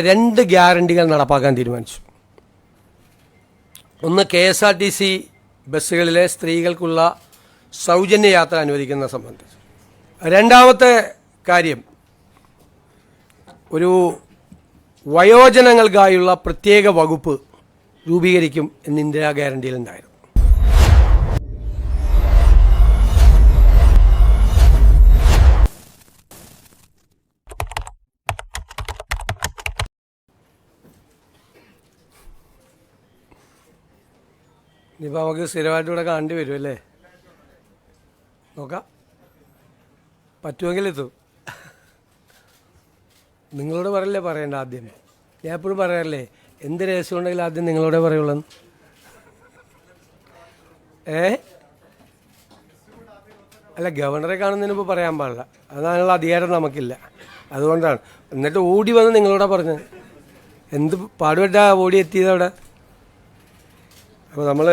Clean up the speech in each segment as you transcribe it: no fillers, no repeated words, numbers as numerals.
രണ്ട് ഗ്യാരണ്ടികൾ നടപ്പാക്കാൻ തീരുമാനിച്ചു. ഒന്ന്, KSRTC ബസ്സുകളിലെ സ്ത്രീകൾക്കുള്ള സൗജന്യ യാത്ര അനുവദിക്കുന്നത് സംബന്ധിച്ച്. രണ്ടാമത്തെ കാര്യം, ഒരു വയോജനങ്ങൾക്കായുള്ള പ്രത്യേക വകുപ്പ് രൂപീകരിക്കും എന്ന് ഇന്ദിരാ ഗ്യാരണ്ടിയിലുണ്ടായിരുന്നു. ഇനിയിപ്പോൾ നമുക്ക് സ്ഥിരമായിട്ട് ഇവിടെ കാണേണ്ടി വരും അല്ലേ? നോക്കാം, പറ്റുമെങ്കിൽ എത്തും. നിങ്ങളോട് പറയല്ലേ പറയണ്ട ആദ്യം. ഞാൻ എപ്പോഴും പറയാറില്ലേ, എന്ത് രഹസ്യം ഉണ്ടെങ്കിലും ആദ്യം നിങ്ങളോടെ പറയുള്ളൂ. അല്ല, ഗവർണറെ കാണുന്നതിന് മുമ്പ് പറയാൻ പാടില്ല, അതിനുള്ള അധികാരം നമുക്കില്ല. അതുകൊണ്ടാണ്. എന്നിട്ട് ഓടി വന്ന് നിങ്ങളോടാ പറഞ്ഞത്. എന്ത് പാടുപെട്ടാ ഓടി എത്തിയതവിടെ. അപ്പോൾ നമ്മൾ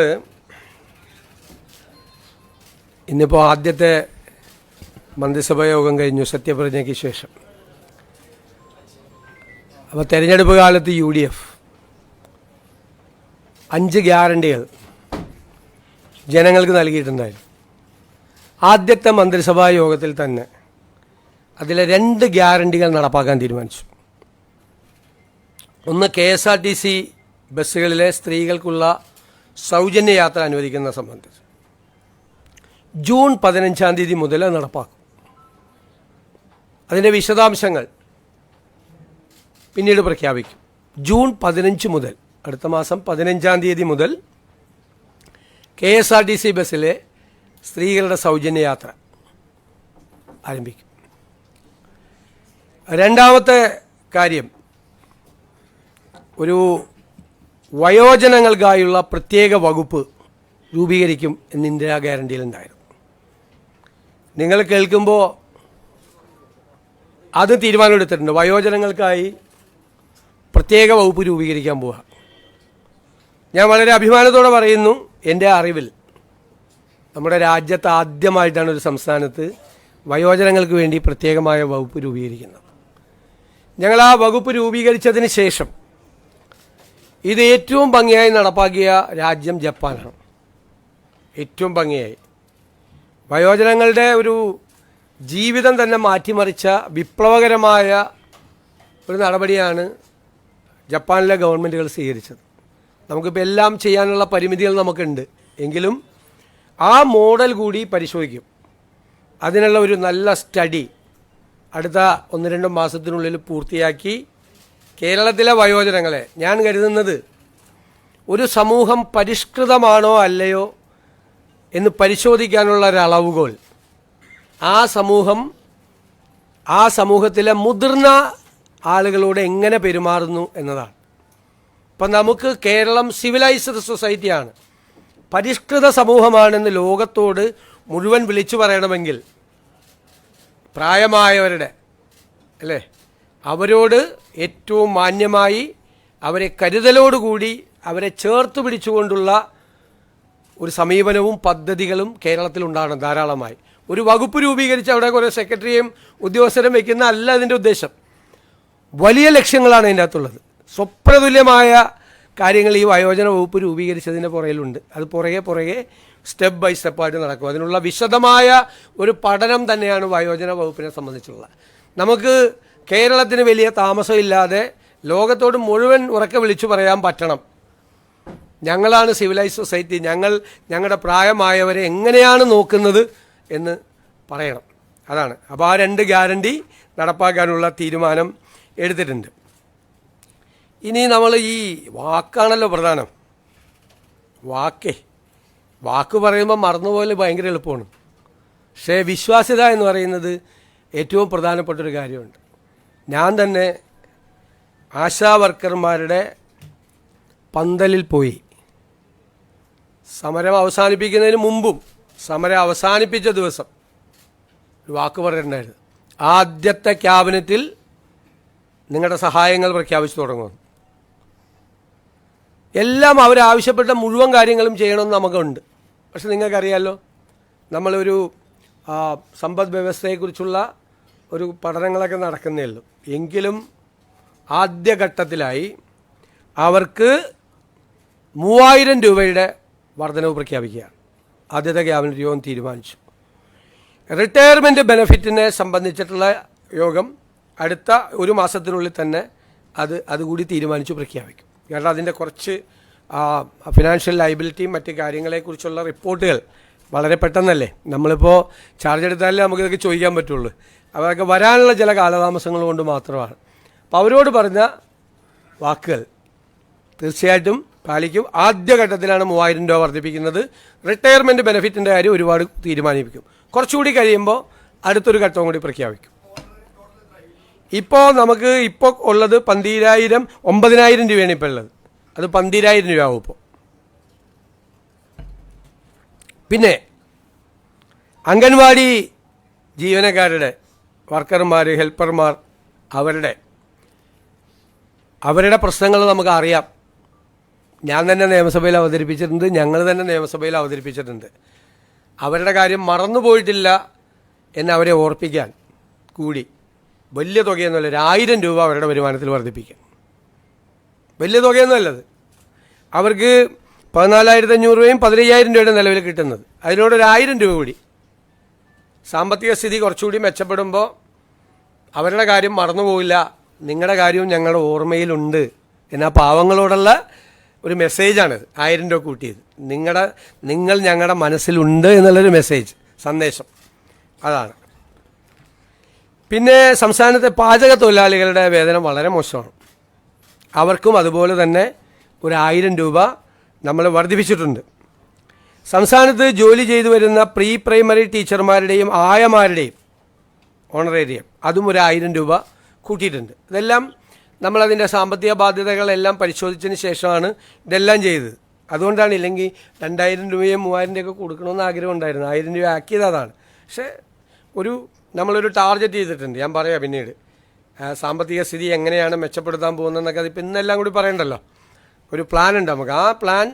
ഇന്നിപ്പോൾ ആദ്യത്തെ മന്ത്രിസഭാ യോഗം കഴിഞ്ഞു സത്യപ്രതിജ്ഞയ്ക്ക് ശേഷം. അപ്പോൾ തെരഞ്ഞെടുപ്പ് കാലത്ത് UDF 5 ഗ്യാരണ്ടികൾ ജനങ്ങൾക്ക് നൽകിയിട്ടുണ്ടായിരുന്നു. ആദ്യത്തെ മന്ത്രിസഭാ യോഗത്തിൽ തന്നെ അതിലെ 2 ഗ്യാരണ്ടികൾ നടപ്പാക്കാൻ തീരുമാനിച്ചു. ഒന്ന്, KSRTC ബസ്സുകളിലെ സ്ത്രീകൾക്കുള്ള സൗജന്യ യാത്ര അനുവദിക്കുന്നത് സംബന്ധിച്ച്. ജൂൺ 15-ാം തീയതി മുതൽ നടപ്പാക്കും. അതിൻ്റെ വിശദാംശങ്ങൾ പിന്നീട് പ്രഖ്യാപിക്കും. ജൂൺ 15 മുതൽ, അടുത്ത മാസം 15-ാം തീയതി മുതൽ KSRTC ബസ്സിലെ സ്ത്രീകളുടെ സൗജന്യ യാത്ര ആരംഭിക്കും. രണ്ടാമത്തെ കാര്യം, ഒരു വയോജനങ്ങൾക്കായുള്ള പ്രത്യേക വകുപ്പ് രൂപീകരിക്കും എന്ന് ഇന്ദിരാ ഗ്യാരണ്ടിയിലുണ്ടായിരുന്നു. നിങ്ങൾ കേൾക്കുമ്പോൾ അത് തീരുമാനമെടുത്തിട്ടുണ്ട്. വയോജനങ്ങൾക്കായി പ്രത്യേക വകുപ്പ് രൂപീകരിക്കാൻ പോവുക. ഞാൻ വളരെ അഭിമാനത്തോടെ പറയുന്നു, എൻ്റെ അറിവിൽ നമ്മുടെ രാജ്യത്ത് ആദ്യമായിട്ടാണ് ഒരു സംസ്ഥാനത്ത് വയോജനങ്ങൾക്ക് വേണ്ടി പ്രത്യേകമായ വകുപ്പ് രൂപീകരിക്കുന്നത്. ഞങ്ങൾ ആ വകുപ്പ് രൂപീകരിച്ചതിന് ശേഷം ഇത് ഏറ്റവും ഭംഗിയായി നടപ്പാക്കിയ രാജ്യം ജപ്പാനാണ്. ഏറ്റവും ഭംഗിയായി വയോജനങ്ങളുടെ ഒരു ജീവിതം തന്നെ മാറ്റിമറിച്ച വിപ്ലവകരമായ ഒരു നടപടിയാണ് ജപ്പാനിലെ ഗവൺമെൻറ്റുകൾ സ്വീകരിച്ചത്. നമുക്കിപ്പോൾ എല്ലാം ചെയ്യാനുള്ള പരിമിതികൾ നമുക്കുണ്ട്, എങ്കിലും ആ മോഡൽ കൂടി പരിശോധിക്കും. അതിനുള്ള ഒരു നല്ല സ്റ്റഡി അടുത്ത 1-2 മാസത്തിനുള്ളിൽ പൂർത്തിയാക്കി കേരളത്തിലെ വയോജനങ്ങളെ, ഞാൻ കരുതുന്നത് ഒരു സമൂഹം പരിഷ്കൃതമാണോ അല്ലയോ എന്ന് പരിശോധിക്കാനുള്ള ഒരു അളവുകോൽ ആ സമൂഹത്തിലെ മുതിർന്ന ആളുകളോട് എങ്ങനെ പെരുമാറുന്നു എന്നതാണ്. ഇപ്പം നമുക്ക് കേരളം സിവിലൈസ്ഡ് സൊസൈറ്റിയാണ്, പരിഷ്കൃത സമൂഹമാണെന്ന് ലോകത്തോട് മുഴുവൻ വിളിച്ചു പറയണമെങ്കിൽ പ്രായമായവരുടെ അല്ലേ, അവരോട് ഏറ്റവും മാന്യമായി, അവരെ കരുതലോടുകൂടി, അവരെ ചേർത്ത് പിടിച്ചുകൊണ്ടുള്ള ഒരു സമീപനവും പദ്ധതികളും കേരളത്തിലുണ്ടാകണം ധാരാളമായി. ഒരു വകുപ്പ് രൂപീകരിച്ച് അവിടെ കുറേ സെക്രട്ടറിയും ഉദ്യോഗസ്ഥരും വയ്ക്കുന്ന അല്ല അതിൻ്റെ ഉദ്ദേശം. വലിയ ലക്ഷ്യങ്ങളാണ് അതിൻ്റെ അകത്തുള്ളത്. സ്വപ്നതുല്യമായ കാര്യങ്ങൾ ഈ വയോജന വകുപ്പ് രൂപീകരിച്ചതിൻ്റെ പുറകിലുണ്ട്. അത് പുറകെ സ്റ്റെപ്പ് ബൈ സ്റ്റെപ്പായിട്ട് നടക്കും. അതിനുള്ള വിശദമായ ഒരു പഠനം തന്നെയാണ് വയോജന വകുപ്പിനെ സംബന്ധിച്ചുള്ള. നമുക്ക് കേരളത്തിന് വലിയ താമസമില്ലാതെ ലോകത്തോട് മുഴുവൻ ഉറക്കെ വിളിച്ചു പറയാൻ പറ്റണം, ഞങ്ങളാണ് സിവിലൈസ് സൊസൈറ്റി, ഞങ്ങളുടെ പ്രായമായവരെ എങ്ങനെയാണ് നോക്കുന്നത് എന്ന് പറയണം. അതാണ്. അപ്പോൾ ആ 2 ഗ്യാരണ്ടി നടപ്പാക്കാനുള്ള തീരുമാനം എടുത്തിട്ടുണ്ട്. ഇനി നമ്മൾ ഈ വാക്കാണല്ലോ പ്രധാനം. വാക്ക് പറയുമ്പോൾ മറന്നുപോലെ ഭയങ്കര എളുപ്പമാണ്. പക്ഷേ വിശ്വാസ്യത എന്ന് പറയുന്നത് ഏറ്റവും പ്രധാനപ്പെട്ടൊരു കാര്യമുണ്ട്. ഞാൻ തന്നെ ആശാ വർക്കർമാരുടെ പന്തലിൽ പോയി സമരം അവസാനിപ്പിക്കുന്നതിന് മുമ്പും സമരം അവസാനിപ്പിച്ച ദിവസം ഒരു വാക്ക് പറഞ്ഞിട്ടുണ്ടായിരുന്നു. ആദ്യത്തെ ക്യാബിനറ്റിൽ നിങ്ങളുടെ സഹായങ്ങൾ പ്രഖ്യാപിച്ചു തുടങ്ങുന്നു. എല്ലാം അവരാവശ്യപ്പെട്ട മുഴുവൻ കാര്യങ്ങളും ചെയ്യണമെന്ന് നമുക്കുണ്ട്. പക്ഷെ നിങ്ങൾക്കറിയാമല്ലോ, നമ്മളൊരു സമ്പദ് വ്യവസ്ഥയെക്കുറിച്ചുള്ള ഒരു പഠനങ്ങളൊക്കെ നടക്കുന്നേ ഉള്ളൂ. എങ്കിലും ആദ്യഘട്ടത്തിലായി അവർക്ക് 3000 രൂപയുടെ വർധനവ് പ്രഖ്യാപിക്കുകയാണ്. ആദ്യത്തെ ക്യാബിനറ്റ് യോഗം തീരുമാനിച്ചു. റിട്ടയർമെൻറ്റ് ബെനഫിറ്റിനെ സംബന്ധിച്ചിട്ടുള്ള യോഗം അടുത്ത ഒരു മാസത്തിനുള്ളിൽ തന്നെ അതുകൂടി തീരുമാനിച്ചു പ്രഖ്യാപിക്കും. കാരണം അതിൻ്റെ കുറച്ച് ഫിനാൻഷ്യൽ ലയബിലിറ്റിയും മറ്റ് കാര്യങ്ങളെക്കുറിച്ചുള്ള റിപ്പോർട്ടുകൾ വളരെ പെട്ടെന്നല്ലേ, നമ്മളിപ്പോൾ ചാർജ് എടുത്താലേ നമുക്കിതൊക്കെ ചോദിക്കാൻ പറ്റുള്ളൂ. അതൊക്കെ വരാനുള്ള ചില കാലതാമസങ്ങൾ കൊണ്ട് മാത്രമാണ്. അപ്പോൾ അവരോട് പറഞ്ഞ വാക്കുകൾ തീർച്ചയായിട്ടും പാലിക്കും. ആദ്യഘട്ടത്തിലാണ് 3000 രൂപ വർദ്ധിപ്പിക്കുന്നത്. റിട്ടയർമെൻറ്റ് ബെനിഫിറ്റിൻ്റെ കാര്യം ഒരുപാട് തീരുമാനിപ്പിക്കും. കുറച്ചുകൂടി കഴിയുമ്പോൾ അടുത്തൊരു ഘട്ടവും കൂടി പ്രഖ്യാപിക്കും. ഇപ്പോൾ നമുക്ക് ഉള്ളത് 9,000 രൂപയാണ് ഇപ്പോൾ ഉള്ളത്. അത് 12,000 രൂപയാവും ഇപ്പോൾ. പിന്നെ അംഗൻവാടി ജീവനക്കാരുടെ വർക്കർമാർ, ഹെൽപ്പർമാർ, അവരുടെ പ്രശ്നങ്ങൾ നമുക്കറിയാം. ഞാൻ തന്നെ നിയമസഭയിൽ അവതരിപ്പിച്ചിട്ടുണ്ട്, ഞങ്ങൾ തന്നെ നിയമസഭയിൽ അവതരിപ്പിച്ചിട്ടുണ്ട്. അവരുടെ കാര്യം മറന്നുപോയിട്ടില്ല എന്നവരെ ഓർപ്പിക്കാൻ കൂടി വലിയ തുകയൊന്നുമല്ല, 1,000 രൂപ അവരുടെ വരുമാനത്തിൽ വർദ്ധിപ്പിക്കാൻ. വലിയ തുകയൊന്നുമല്ലത്. അവർക്ക് 14,500 രൂപയും 15,000 രൂപയുടെ നിലവിൽ കിട്ടുന്നത്. അതിനോട് 1,000 രൂപ കൂടി. സാമ്പത്തിക സ്ഥിതി കുറച്ചുകൂടി മെച്ചപ്പെടുമ്പോൾ അവരുടെ കാര്യം മറന്നുപോയില്ല, നിങ്ങളുടെ കാര്യവും ഞങ്ങളുടെ ഓർമ്മയിലുണ്ട് എന്നാ പാവങ്ങളോടുള്ള ഒരു മെസ്സേജാണിത്. 1000 രൂപ കൂട്ടിയത് നിങ്ങൾ ഞങ്ങളുടെ മനസ്സിലുണ്ട് എന്നുള്ളൊരു സന്ദേശം അതാണ്. പിന്നെ സംസ്ഥാനത്തെ പാചക തൊഴിലാളികളുടെ വേതനം വളരെ മോശമാണ്. അവർക്കും അതുപോലെ തന്നെ ഒരു 1000 രൂപ നമ്മൾ വർദ്ധിപ്പിച്ചിട്ടുണ്ട്. സംസ്ഥാനത്ത് ജോലി ചെയ്തു വരുന്ന പ്രീ പ്രൈമറി ടീച്ചർമാരുടെയും ആയമാരുടെയും ഓണറേറിയം അതും ഒരു 1000 രൂപ കൂട്ടിയിട്ടുണ്ട്. ഇതെല്ലാം നമ്മളതിൻ്റെ സാമ്പത്തിക ബാധ്യതകളെല്ലാം പരിശോധിച്ചതിന് ശേഷമാണ് ഇതെല്ലാം ചെയ്തത്. അതുകൊണ്ടാണ്, ഇല്ലെങ്കിൽ 2,000 രൂപയും 3,000 രൂപയൊക്കെ കൊടുക്കണമെന്ന് ആഗ്രഹം ഉണ്ടായിരുന്നു. 1000 രൂപ ആക്കിയത് അതാണ്. പക്ഷേ നമ്മളൊരു ടാർഗറ്റ് ചെയ്തിട്ടുണ്ട്. ഞാൻ പറയാം പിന്നീട് സാമ്പത്തിക സ്ഥിതി എങ്ങനെയാണ് മെച്ചപ്പെടുത്താൻ പോകുന്നതെന്നൊക്കെ. അതിപ്പോൾ ഇന്നെല്ലാം കൂടി പറയണ്ടല്ലോ. ഒരു പ്ലാൻ ഉണ്ട് നമുക്ക്. ആ പ്ലാൻ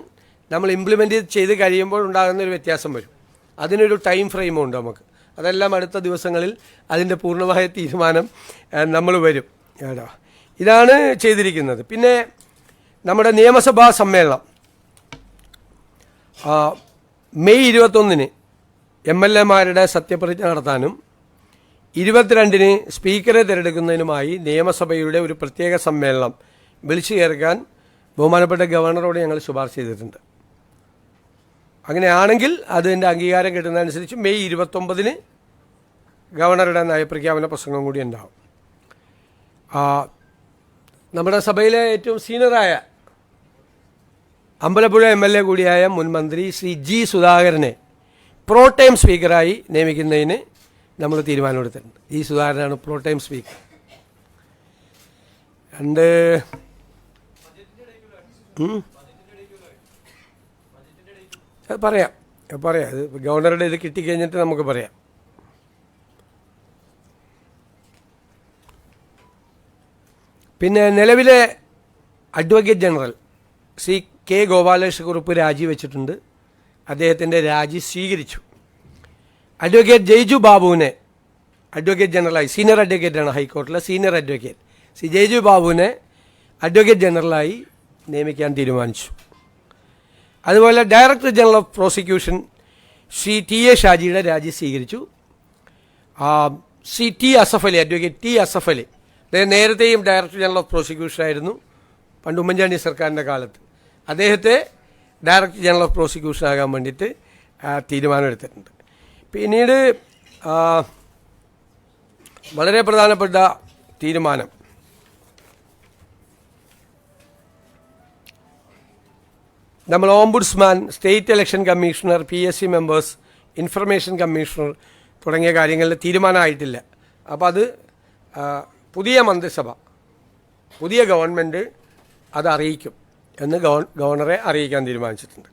നമ്മൾ ഇംപ്ലിമെൻ്റ് ചെയ്ത് കഴിയുമ്പോൾ ഉണ്ടാകുന്നൊരു വ്യത്യാസം വരും. അതിനൊരു ടൈം ഫ്രെയിമും ഉണ്ട് നമുക്ക്. അതെല്ലാം അടുത്ത ദിവസങ്ങളിൽ അതിൻ്റെ പൂർണ്ണമായ തീരുമാനം നമ്മൾ വരും കേട്ടോ. ഇതാണ് ചെയ്തിരിക്കുന്നത്. പിന്നെ നമ്മുടെ നിയമസഭാ സമ്മേളനം മെയ് 21-ന് MLA-മാരുടെ സത്യപ്രതിജ്ഞ നടത്താനും 22-ന് സ്പീക്കറെ തിരഞ്ഞെടുക്കുന്നതിനുമായി നിയമസഭയുടെ ഒരു പ്രത്യേക സമ്മേളനം വിളിച്ചു ചേർക്കാൻ ബഹുമാനപ്പെട്ട ഗവർണറോട് ഞങ്ങൾ ശുപാർശ ചെയ്തിട്ടുണ്ട്. അങ്ങനെയാണെങ്കിൽ അതിൻ്റെ അംഗീകാരം കിട്ടുന്നതനുസരിച്ച് മെയ് 29-ന് ഗവർണറുടെ നയപ്രഖ്യാപന പ്രസംഗം കൂടി ഉണ്ടാവും. നമ്മുടെ സഭയിലെ ഏറ്റവും സീനിയറായ അമ്പലപ്പുഴ MLA കൂടിയായ മുൻ മന്ത്രി ശ്രീ G. സുധാകരനെ പ്രോടൈം സ്പീക്കറായി നിയമിക്കുന്നതിന് നമ്മൾ തീരുമാനമെടുത്തിട്ടുണ്ട്. G. സുധാകരനാണ് പ്രോടൈം സ്പീക്കർ. പറയാം അത് ഗവർണറുടെ ഇത് കിട്ടിക്കഴിഞ്ഞിട്ട് നമുക്ക് പറയാം. പിന്നെ നിലവിലെ advocate general Shri K. Gopalakrishna Kurup രാജിവെച്ചിട്ടുണ്ട്. അദ്ദേഹത്തിൻ്റെ രാജി സ്വീകരിച്ചു. അഡ്വക്കേറ്റ് ജയ്ജു ബാബുവിനെ അഡ്വക്കേറ്റ് ജനറലായി, സീനിയർ അഡ്വക്കേറ്റാണ് ഹൈക്കോടതിയിലെ സീനിയർ അഡ്വക്കേറ്റ് ശ്രീ ജയ്ജു ബാബുവിനെ അഡ്വക്കേറ്റ് ജനറലായി നിയമിക്കാൻ തീരുമാനിച്ചു. അതുപോലെ director general of prosecution Shri TA ഷാജിയുടെ രാജി സ്വീകരിച്ചു. Shri T. Asaf Ali, advocate T. Asaf Ali, അദ്ദേഹം നേരത്തെയും ഡയറക്ടർ ജനറൽ ഓഫ് പ്രോസിക്യൂഷൻ ആയിരുന്നു പണ്ട് ഉമ്മൻചാണ്ടി സർക്കാരിൻ്റെ കാലത്ത്. അദ്ദേഹത്തെ ഡയറക്ടർ ജനറൽ ഓഫ് പ്രോസിക്യൂഷൻ ആകാൻ വേണ്ടിയിട്ട് തീരുമാനമെടുത്തിട്ടുണ്ട്. പിന്നീട് വളരെ പ്രധാനപ്പെട്ട തീരുമാനം നമ്മൾ ombudsman, state election commissioner, PSC members, information commissioner തുടങ്ങിയ കാര്യങ്ങളിൽ തീരുമാനമായിട്ടില്ല. അപ്പോൾ അത് പുതിയ മന്ത്രിസഭ, പുതിയ ഗവൺമെൻറ് അത് അറിയിക്കും എന്ന് ഗവർണറെ അറിയിക്കാൻ തീരുമാനിച്ചിട്ടുണ്ട്.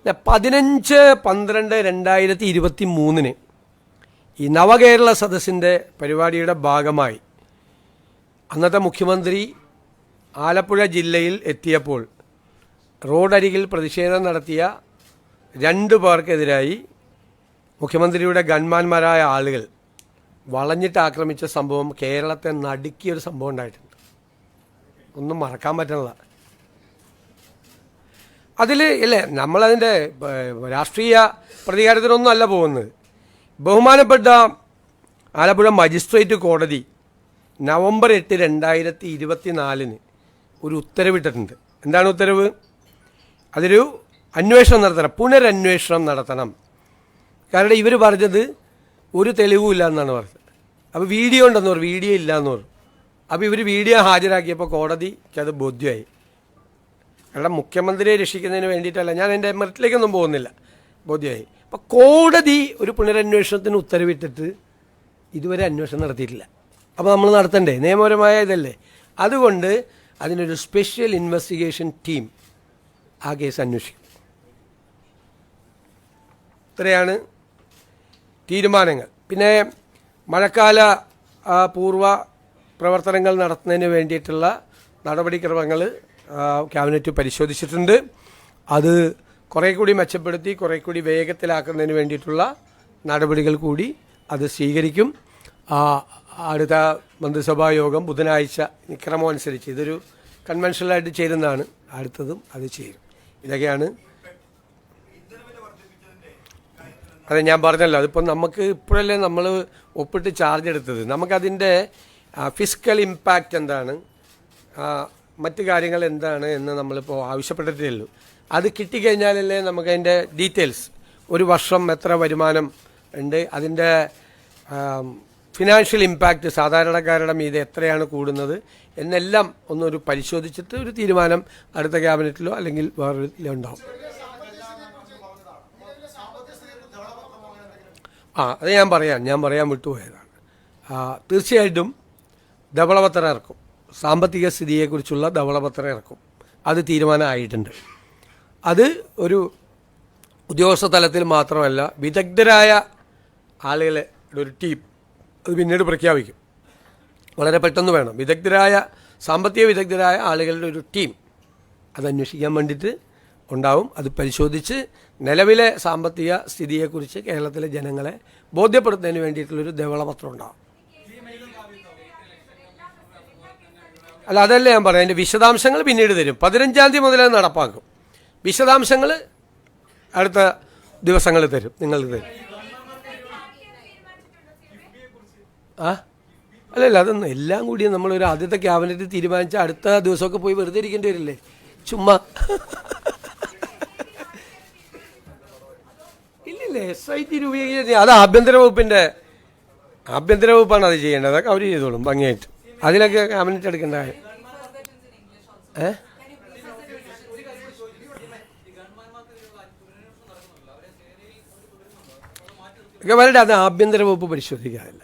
15/12/2023 ഈ നവകേരള സദസ്സിൻ്റെ പരിപാടിയുടെ ഭാഗമായി അന്നത്തെ മുഖ്യമന്ത്രി ആലപ്പുഴ ജില്ലയിൽ എത്തിയപ്പോൾ റോഡരികിൽ പ്രതിഷേധം നടത്തിയ 2 പേർക്കെതിരായി മുഖ്യമന്ത്രിയുടെ ഗൺമാന്മാരായ ആളുകൾ വളഞ്ഞിട്ട് ആക്രമിച്ച സംഭവം കേരളത്തെ നടുക്കിയൊരു സംഭവം ഉണ്ടായിട്ടുണ്ട്. ഒന്നും മറക്കാൻ പറ്റണില്ല. അതിൽ ഇല്ലേ, നമ്മളതിൻ്റെ രാഷ്ട്രീയ പ്രതികാരത്തിനൊന്നും അല്ല പോകുന്നത്. ബഹുമാനപ്പെട്ട ആലപ്പുഴ മജിസ്ട്രേറ്റ് കോടതി നവംബർ 8, 2024 ഒരു ഉത്തരവിട്ടിട്ടുണ്ട്. എന്താണ് ഉത്തരവ്? അതൊരു അന്വേഷണം നടത്തണം, പുനരന്വേഷണം നടത്തണം. കാരണം ഇവർ പറഞ്ഞത് ഒരു തെളിവുമില്ല എന്നാണ് പറഞ്ഞത്. അപ്പോൾ വീഡിയോ ഉണ്ടെന്ന് പറഞ്ഞു, വീഡിയോ ഇല്ല എന്ന് പറഞ്ഞു. അപ്പോൾ ഇവർ വീഡിയോ ഹാജരാക്കിയപ്പോൾ കോടതിക്ക് അത് ബോധ്യമായി. കാരണം മുഖ്യമന്ത്രിയെ രക്ഷിക്കുന്നതിന് വേണ്ടിയിട്ടല്ല, ഞാൻ എൻ്റെ മെറിറ്റിലേക്കൊന്നും പോകുന്നില്ല, ബോധ്യമായി. അപ്പോൾ കോടതി ഒരു പുനരന്വേഷണത്തിന് ഉത്തരവിട്ടിട്ട് ഇതുവരെ അന്വേഷണം നടത്തിയിട്ടില്ല. അപ്പോൾ നമ്മൾ നടത്തണ്ടേ? നിയമപരമായ ഇതല്ലേ. അതുകൊണ്ട് അതിനൊരു സ്പെഷ്യൽ ഇൻവെസ്റ്റിഗേഷൻ ടീം ആ കേസ് അന്വേഷിക്കും. ഇത്രയാണ് തീരുമാനങ്ങൾ. പിന്നെ മഴക്കാല പൂർവ്വ പ്രവർത്തനങ്ങൾ നടത്തുന്നതിന് വേണ്ടിയിട്ടുള്ള നടപടിക്രമങ്ങൾ ക്യാബിനറ്റ് പരിശോധിച്ചിട്ടുണ്ട്. അത് കുറേ കൂടി മെച്ചപ്പെടുത്തി കുറേ കൂടി വേഗത്തിലാക്കുന്നതിന് വേണ്ടിയിട്ടുള്ള നടപടികൾ കൂടി അത് സ്വീകരിക്കും. അടുത്ത മന്ത്രിസഭാ യോഗം ബുധനാഴ്ച ക്രമം അനുസരിച്ച്, ഇതൊരു കൺവെൻഷനലായിട്ട് ചേരുന്നതാണ്, അടുത്തതും അത് ചേരും. ഇതൊക്കെയാണ്. അതെ, ഞാൻ പറഞ്ഞല്ലോ, അതിപ്പോൾ നമുക്ക് ഇപ്പോഴല്ലേ നമ്മൾ ഒപ്പിട്ട് ചാർജ് എടുത്തത്. നമുക്കതിൻ്റെ ഫിസിക്കൽ ഇമ്പാക്റ്റ് എന്താണ്, മറ്റു കാര്യങ്ങൾ എന്താണ് എന്ന് നമ്മളിപ്പോൾ ആവശ്യപ്പെട്ടിട്ടേ ഉള്ളൂ. അത് കിട്ടിക്കഴിഞ്ഞാലല്ലേ നമുക്കതിൻ്റെ ഡീറ്റെയിൽസ്, ഒരു വർഷം എത്ര വരുമാനം ഉണ്ട്, അതിൻ്റെ ഫിനാൻഷ്യൽ ഇമ്പാക്റ്റ് സാധാരണക്കാരുടെ മീതെ എത്രയാണ് കൂടുന്നത് എന്നെല്ലാം ഒന്നൊരു പരിശോധിച്ചിട്ട് ഒരു തീരുമാനം അടുത്ത ക്യാബിനറ്റിലോ അല്ലെങ്കിൽ വേറൊരു ഉണ്ടാവും. അത് ഞാൻ പറയാൻ വിട്ടുപോയതാണ്. തീർച്ചയായിട്ടും ധവളപത്രം ഇറക്കും, സാമ്പത്തിക സ്ഥിതിയെക്കുറിച്ചുള്ള ധവളപത്രം ഇറക്കും. അത് തീരുമാനമായിട്ടുണ്ട്. അത് ഒരു ഉദ്യോഗസ്ഥ തലത്തിൽ മാത്രമല്ല, വിദഗ്ധരായ ആളുകളെ ഒരു ടീം അത് പിന്നീട് പ്രഖ്യാപിക്കും. വളരെ പെട്ടെന്ന് വേണം. സാമ്പത്തിക വിദഗ്ധരായ ആളുകളുടെ ഒരു ടീം അത് അന്വേഷിക്കാൻ വേണ്ടിയിട്ട് ഉണ്ടാവും. അത് പരിശോധിച്ച് നിലവിലെ സാമ്പത്തിക സ്ഥിതിയെക്കുറിച്ച് കേരളത്തിലെ ജനങ്ങളെ ബോധ്യപ്പെടുത്തുന്നതിന് വേണ്ടിയിട്ടുള്ളൊരു ധവളപത്രം ഉണ്ടാവും. അല്ല, അതല്ല ഞാൻ പറയാം. അതിൻ്റെ വിശദാംശങ്ങൾ പിന്നീട് തരും. 15-ാം തീയതി മുതൽ അത് നടപ്പാക്കും. വിശദാംശങ്ങൾ അടുത്ത ദിവസങ്ങളിൽ തരും, നിങ്ങൾക്ക് തരും. അല്ലല്ല, അതൊന്നും എല്ലാം കൂടി നമ്മളൊരു ആദ്യത്തെ ക്യാബിനറ്റ് തീരുമാനിച്ച അടുത്ത ദിവസമൊക്കെ പോയി വെറുതെ ഇരിക്കേണ്ടി വരില്ലേ, ചുമ്മാ. ഇല്ലില്ലേ, SIT രൂപീകരിച്ച് അത് ആഭ്യന്തര വകുപ്പാണ് അത് ചെയ്യേണ്ടത്. അതൊക്കെ അവർ ചെയ്തോളും ഭംഗിയായിട്ട്. അതിലൊക്കെ ക്യാബിനറ്റ് എടുക്കേണ്ട കാര്യം. ഒക്കെ വരട്ടെ, അത് ആഭ്യന്തര വകുപ്പ് പരിശോധിക്കാറില്ല,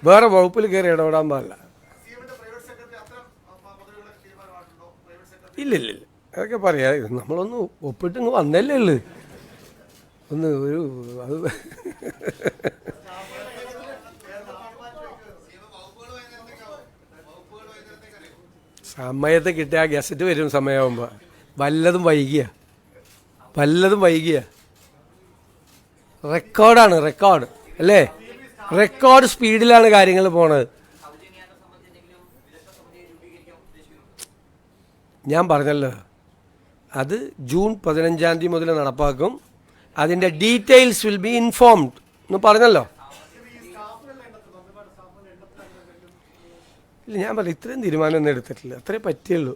വേറെ വകുപ്പിൽ കയറി ഇടപെടാൻ പാടില്ല. ഇല്ലില്ല, അതൊക്കെ പറയാം. നമ്മളൊന്ന് ഒപ്പിട്ട് വന്നല്ലേ ഉള്ളു. ഒന്ന് ഒരു അത് സമയത്ത് കിട്ടിയ ഗസറ്റ് വരും സമയമാകുമ്പോൾ. വല്ലതും വൈകിയ റെക്കോർഡ് അല്ലേ, റെക്കോർഡ് സ്പീഡിലാണ് കാര്യങ്ങൾ പോണത്. ഞാൻ പറഞ്ഞല്ലോ, അത് ജൂൺ 15-ാം തീയതി മുതൽ നടപ്പാക്കും. അതിൻ്റെ ഡീറ്റെയിൽസ് വിൽ ബി ഇൻഫോംഡ് എന്ന് പറഞ്ഞല്ലോ. ഇല്ല, ഞാൻ പറഞ്ഞു ഇത്രയും തീരുമാനമൊന്നും എടുത്തിട്ടില്ല, അത്രേ പറ്റിയുള്ളൂ.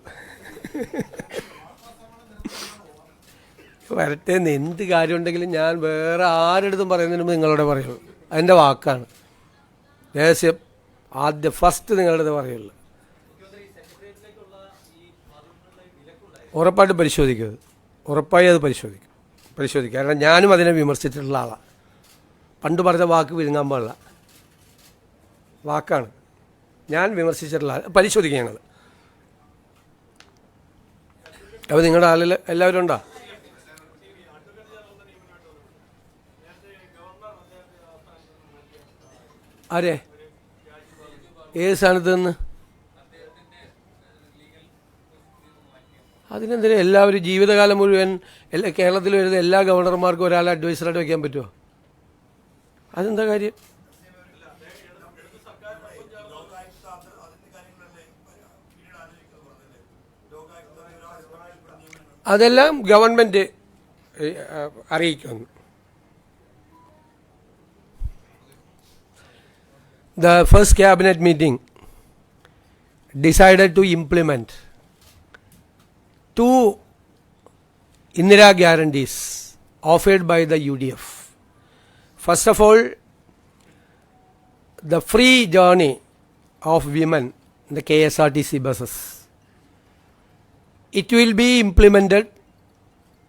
വരട്ടെ, എന്ത് കാര്യമുണ്ടെങ്കിലും ഞാൻ വേറെ ആരെടുത്തും പറയുന്നതിന് മുമ്പ് നിങ്ങളോട് പറയുള്ളൂ. അതിൻ്റെ വാക്കാണ്, രഹസ്യം ഫസ്റ്റ് നിങ്ങളുടെ പറയുള്ളൂ. ഉറപ്പായിട്ട് പരിശോധിക്കും, ഉറപ്പായി അത് പരിശോധിക്കും. കാരണം ഞാനും അതിനെ വിമർശിച്ചിട്ടുള്ള ആളാണ്. പണ്ട് പറഞ്ഞ വാക്ക് വിഴുങ്ങാൻ പാടില്ല, വാക്കാണ്. ഞാൻ വിമർശിച്ചിട്ടുള്ള പരിശോധിക്കുക ഞങ്ങൾ. അപ്പോൾ നിങ്ങളുടെ ആളിൽ എല്ലാവരും ഉണ്ടോ? ആരെ, ഏത് സ്ഥാനത്ത് നിന്ന്? അതിനെന്തിനാ എല്ലാവരും ജീവിതകാലം മുഴുവൻ കേരളത്തിൽ വരുന്ന എല്ലാ ഗവർണർമാർക്കും ഒരാളെ അഡ്വൈസറായിട്ട് വയ്ക്കാൻ പറ്റുമോ? അതെന്താ കാര്യം? അതെല്ലാം ഗവൺമെൻറ് അറിയിക്കുന്നു. The first cabinet meeting decided to implement 2 Indira guarantees offered by the UDF. First of all, the free journey of women in the KSRTC buses. It will be implemented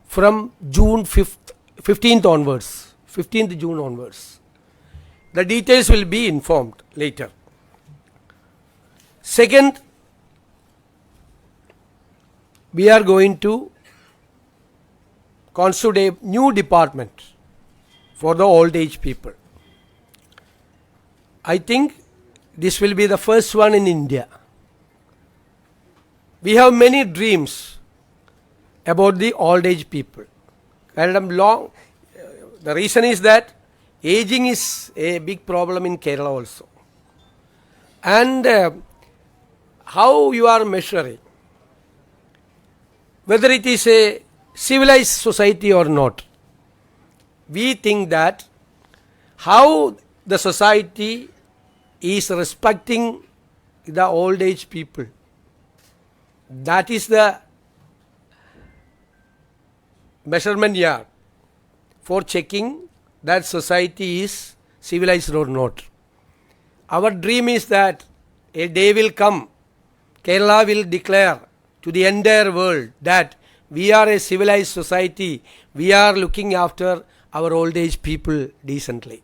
from June 15th onwards, 15th June onwards. The details will be informed later. Second, we are going to constitute a new department for the old age people. I think this will be the first one in India. We have many dreams about the old age people. The reason is that aging is a big problem in Kerala also. And how you are measuring whether it is a civilized society or not. We think that how the society is respecting the old age people, that is the measurement yard for checking that society is civilized or not. Our dream is that a day will come, Kerala will declare to the entire world that we are a civilized society, we are looking after our old age people decently.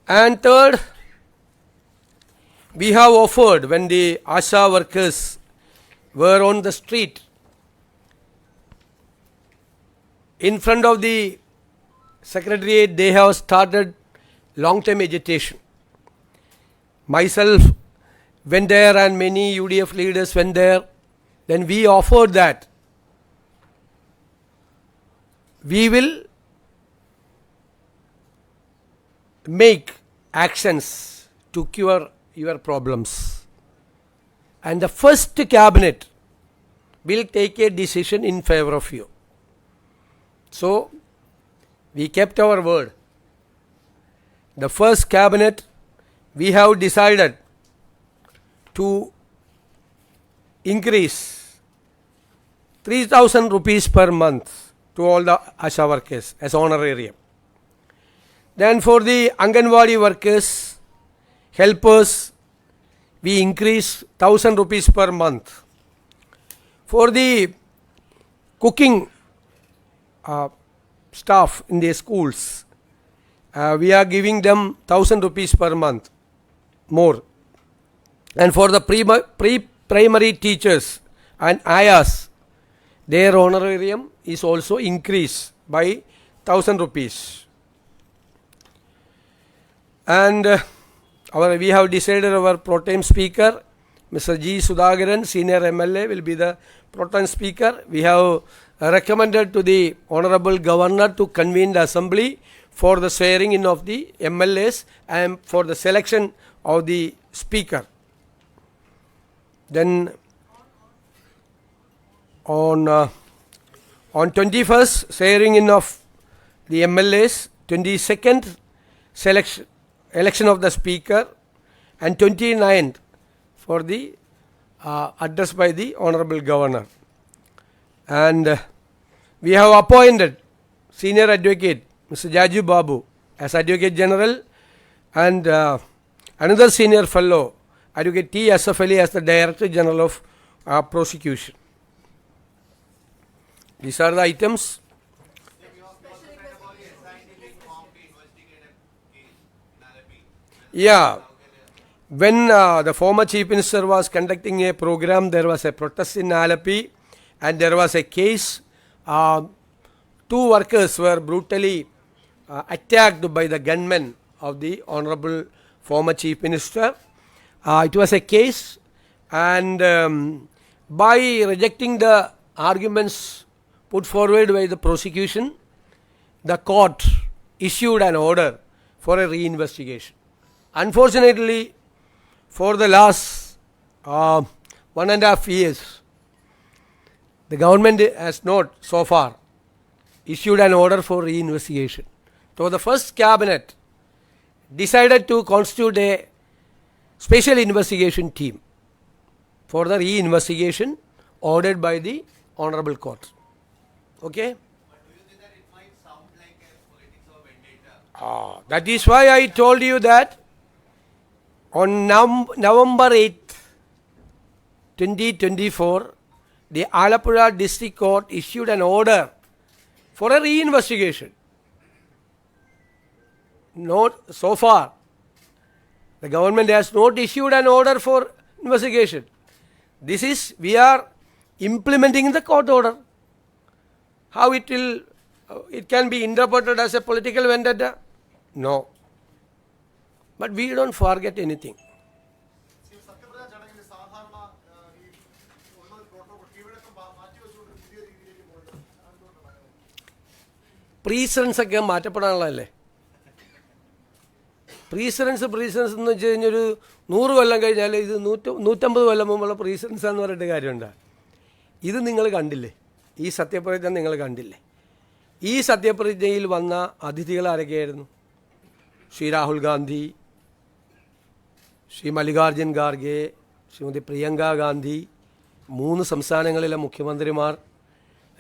And third, we have offered, when the ASHA workers were on the street, in front of the secretariat, they have started long-term agitation. Myself went there and many UDF leaders went there. Then we offered that we will make actions to cure your problems. And the first cabinet will take a decision in favor of you. So, we kept our word. The first cabinet, we have decided to increase 3,000 rupees per month to all the ASHA workers as honorarium. Then for the Anganwadi workers, helpers, we increase 1,000 rupees per month. For the cooking staff in the schools, we are giving them 1,000 rupees per month more. And for the pre-primary teachers and ayahs, their honorarium is also increased by 1,000 rupees. And we have decided our pro tem speaker, Mr. G. Sudhakaran, senior MLA, will be the pro tem speaker. We have recommended to the Honorable Governor to convene the assembly for the swearing in of the MLAs and for the selection of the speaker. Then on 21st, swearing in of the MLAs, 22nd, election of the speaker, and 29th for the address by the Honorable Governor. And we have appointed Senior Advocate Mr. Jaju Babu as Advocate General and another Senior Fellow Advocate T. Asaf Ali as the Director General of Prosecution. These are the items. Yeah. When the former Chief Minister was conducting a program, there was a protest in Alleppey and there was a case. 2 workers were brutally attacked by the gunmen of the Honorable former Chief Minister. It was a case, and by rejecting the arguments put forward by the prosecution, the court issued an order for a reinvestigation. Unfortunately, for the last 1.5 years, the government has not so far issued an order for reinvestigation. So the first cabinet decided to constitute a special investigation team for the reinvestigation ordered by the Honorable Court. Okay? But do you think that it might sound like a politics of vendetta? That is why I told you that on November 8th, 2024, the Alappuzha District Court issued an order for a reinvestigation. Not so far. The government has not issued an order for investigation. This is, we are implementing the court order. How it will, it can be interpreted as a political vendetta? No. But we don't forget anything. സത്യപ്രതിജ്ഞ ചടങ്ങിൽ സാധാരണ ഈ ഉള്ള protocol കീഴ്വഴക്കം മാറ്റിവെച്ചുകൊണ്ട് പുതിയ രീതിയിലേക്ക് പോകുന്നത് എന്തുകൊണ്ടാണ്? Precedence ഒക്കെ മാറ്റപ്പെടാനുള്ളതല്ലേ. പ്രീസിഡൻസ് എന്ന് വെച്ച് കഴിഞ്ഞാൽ ഒരു 100 കൊല്ലം കഴിഞ്ഞാൽ ഇത് 150 കൊല്ലം മുമ്പുള്ള പ്രീസിഡൻസ് എന്ന് പറഞ്ഞിട്ട് കാര്യമുണ്ട്. ഇത് നിങ്ങൾ കണ്ടില്ലേ? ഈ സത്യപ്രതിജ്ഞ നിങ്ങൾ കണ്ടില്ലേ? ഈ സത്യപ്രതിജ്ഞയിൽ വന്ന അതിഥികൾ ആരൊക്കെയായിരുന്നു? ശ്രീ രാഹുൽ ഗാന്ധി, ശ്രീ മല്ലികാർജുൻ ഖാർഗെ, ശ്രീമതി പ്രിയങ്ക ഗാന്ധി, 3 സംസ്ഥാനങ്ങളിലെ മുഖ്യമന്ത്രിമാർ,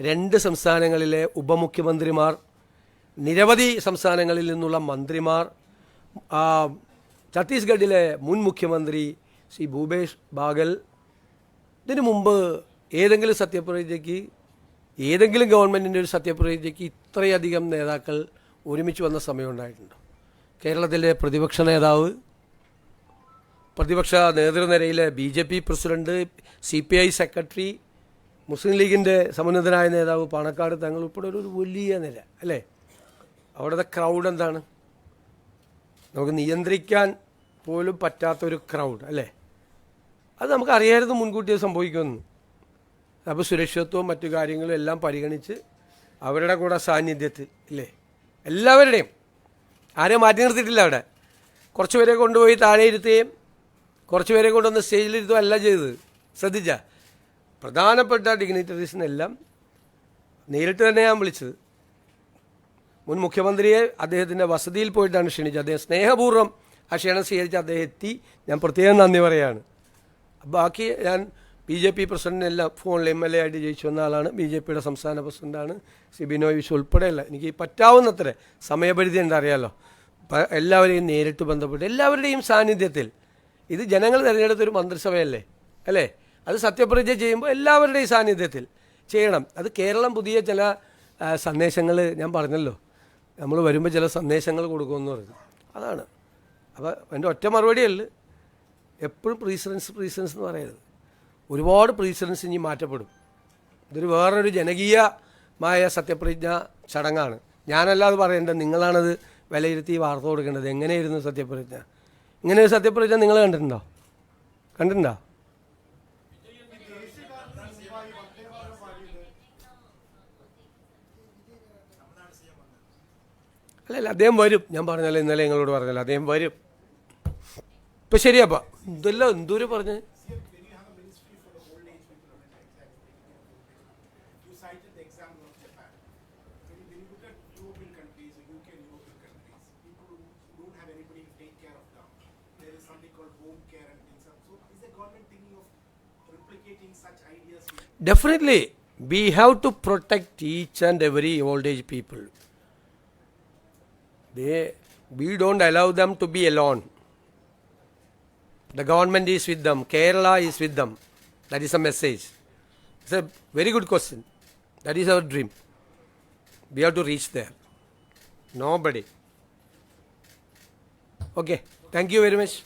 2 സംസ്ഥാനങ്ങളിലെ ഉപമുഖ്യമന്ത്രിമാർ, നിരവധി സംസ്ഥാനങ്ങളിൽ നിന്നുള്ള മന്ത്രിമാർ, ഛത്തീസ്ഗഡിലെ മുൻ മുഖ്യമന്ത്രി ശ്രീ ഭൂപേഷ് ബാഗൽ. ഇതിനു മുമ്പ് ഏതെങ്കിലും സത്യപ്രതിജ്ഞയ്ക്ക്, ഏതെങ്കിലും ഗവൺമെൻറ്റിൻ്റെ ഒരു സത്യപ്രതിജ്ഞയ്ക്ക് ഇത്രയധികം നേതാക്കൾ ഒരുമിച്ച് വന്ന സമയമുണ്ടായിട്ടുണ്ടോ? കേരളത്തിലെ പ്രതിപക്ഷ നേതാവ്, പ്രതിപക്ഷ നേതൃനിരയിലെ BJP പ്രസിഡന്റ്, CPI സെക്രട്ടറി, മുസ്ലിം ലീഗിൻ്റെ സമുന്നതനായ നേതാവ് പാണക്കാട് തങ്ങൾ ഉൾപ്പെടെ ഒരു വലിയ നിര അല്ലേ? അവിടുത്തെ ക്രൗഡ് എന്താണ്? നമുക്ക് നിയന്ത്രിക്കാൻ പോലും പറ്റാത്തൊരു ക്രൗഡ് അല്ലേ? അത് നമുക്കറിയായിരുന്നു മുൻകൂട്ടി സംഭവിക്കുമെന്ന്. അപ്പോൾ സുരക്ഷിതത്വവും മറ്റു കാര്യങ്ങളും എല്ലാം പരിഗണിച്ച് അവരുടെ കൂടെ സാന്നിധ്യത്തിൽ ഇല്ലേ, എല്ലാവരുടെയും ആരെയും മാറ്റി നിർത്തിയിട്ടില്ല. അവിടെ കുറച്ച് പേരെ കൊണ്ടുപോയി താഴെ ഇരുത്തുകയും കുറച്ച് പേരെ കൊണ്ടുവന്ന് സ്റ്റേജിലിരുത്തുകയും അല്ല ചെയ്തത്. ശ്രദ്ധിച്ച പ്രധാനപ്പെട്ട ഡിഗ്നിറ്ററീസിനെല്ലാം നേരിട്ട് തന്നെ ഞാൻ വിളിച്ചത്. മുൻ മുഖ്യമന്ത്രിയെ അദ്ദേഹത്തിൻ്റെ വസതിയിൽ പോയിട്ടാണ് ക്ഷണിച്ചത്. അദ്ദേഹം സ്നേഹപൂർവ്വം ആ ക്ഷണം സ്വീകരിച്ച് അദ്ദേഹം എത്തി. ഞാൻ പ്രത്യേകം നന്ദി പറയുകയാണ്. ബാക്കി ഞാൻ BJP പ്രസിഡന്റിനെല്ലാം ഫോണിൽ MLA ആയിട്ട് ജയിച്ചു വന്ന ആളാണ്. BJPയുടെ സംസ്ഥാന പ്രസിഡന്റാണ് ശ്രീ ബിനോയ് വിശ്വം ഉൾപ്പെടെയല്ല. എനിക്ക് പറ്റാവുന്നത്ര സമയപരിധി ഉണ്ട്, അറിയാമല്ലോ. എല്ലാവരെയും നേരിട്ട് ബന്ധപ്പെട്ട് എല്ലാവരുടെയും സാന്നിധ്യത്തിൽ, ഇത് ജനങ്ങൾ തിരഞ്ഞെടുത്തൊരു മന്ത്രിസഭയല്ലേ അല്ലേ? അത് സത്യപ്രതിജ്ഞ ചെയ്യുമ്പോൾ എല്ലാവരുടെയും സാന്നിധ്യത്തിൽ ചെയ്യണം. അത് കേരളം പുതിയ ചില സന്ദേശങ്ങൾ ഞാൻ പറഞ്ഞല്ലോ, നമ്മൾ വരുമ്പോൾ ചില സന്ദേശങ്ങൾ കൊടുക്കുമെന്ന് പറഞ്ഞു. അതാണ്. അപ്പോൾ എൻ്റെ ഒറ്റ മറുപടിയല്ല, എപ്പോഴും പ്രീസിഡൻസ് എന്ന് പറയരുത്. ഒരുപാട് പ്രീസിഡൻസ് ഇനി മാറ്റപ്പെടും. ഇതൊരു വേറൊരു ജനകീയമായ സത്യപ്രതിജ്ഞ ചടങ്ങാണ്. ഞാനല്ലാതെ പറയേണ്ടത്, നിങ്ങളാണത് വിലയിരുത്തി വാർത്ത കൊടുക്കേണ്ടത്. എങ്ങനെയായിരുന്നു സത്യപ്രതിജ്ഞ? ഇങ്ങനെ ഒരു സത്യപ്രതിജ്ഞ നിങ്ങൾ കണ്ടിട്ടുണ്ടോ? അല്ലല്ല, അദ്ദേഹം വരും. ഞാൻ പറഞ്ഞല്ലോ, ഇന്നലെ നിങ്ങളോട് പറഞ്ഞല്ലോ, അദ്ദേഹം വരും. ഇപ്പം ശരിയാപ്പാ, ഇതെല്ലാം എന്തോരം പറഞ്ഞ് Definitely, we have to protect each and every old age people. We don't allow them to be alone. The government is with them. Kerala is with them. That is a message. It's a very good question. That is our dream. We have to reach there. Nobody. Okay. Thank you very much.